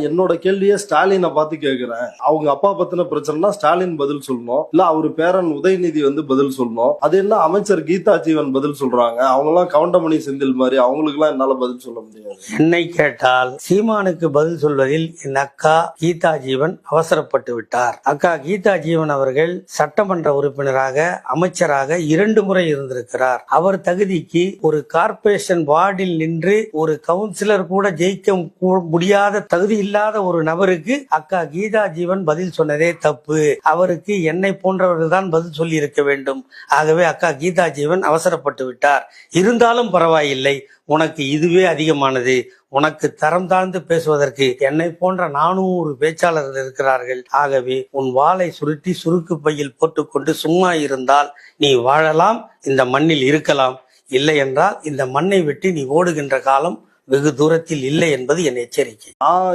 என்னோட கேள்வியே ஸ்டாலினை பார்த்து கேட்கிறேன். அவங்க அப்பா பத்தின பிரச்சனைனா ஸ்டாலின் பதில் சொல்லணும், இல்ல அவரு பேரன் உதயநிதி பதில் சொல்லணும். அது என்ன அமைச்சர் கீதா ஜீவன் பதில் சொல்றாங்க? அவங்க எல்லாம் கவுண்டமணி செந்தில் மாதிரி, அவங்களுக்கு எல்லாம் என்னால பதில் சொல்ல முடியாது. என்னை கேட்டால் சீமானுக்கு பதில் சொல்வதில் என் அக்கா கீதா ஜீவன் அவசரப்பட்டு விட்டார். அக்கா கீதா ஜீவன் அவர்கள் சட்டமன்ற உறுப்பினராக, அமைச்சராக 2 முறை இருந்திருக்கிறார். அவர் தகுதிக்கு ஒரு கார்ப்பரேஷன் வார்டில் நின்று ஒரு கவுன்சிலர் கூட ஜெயிக்க முடியாத தகுதி இல்லாத ஒரு நபருக்கு அக்கா கீதா ஜீவன் பதில் சொன்னதே தப்பு. அவருக்கு என்னை போன்றவர்கள் தான் பதில் சொல்லி இருக்க வேண்டும். ஆகவே அக்கா கீதா ஜீவன் அவசரப்பட்டு விட்டார். இருந்தாலும் பரவாயில்லை, உனக்கு இதுவே அதிகமானது. உனக்கு தரம் தாழ்ந்து பேசுவதற்கு என்னை போன்ற 400 பேச்சாளர்கள் இருக்கிறார்கள். ஆகவே உன் வாளை சுருட்டி சுருக்கு பையில் போட்டுக்கொண்டு சும்மா இருந்தால் நீ வாழலாம், இந்த மண்ணில் இருக்கலாம். இல்லை என்றால் இந்த மண்ணை விட்டு நீ ஓடுகின்ற காலம் வெகு தூரத்தில் இல்லை என்பது என் எச்சரிக்கை.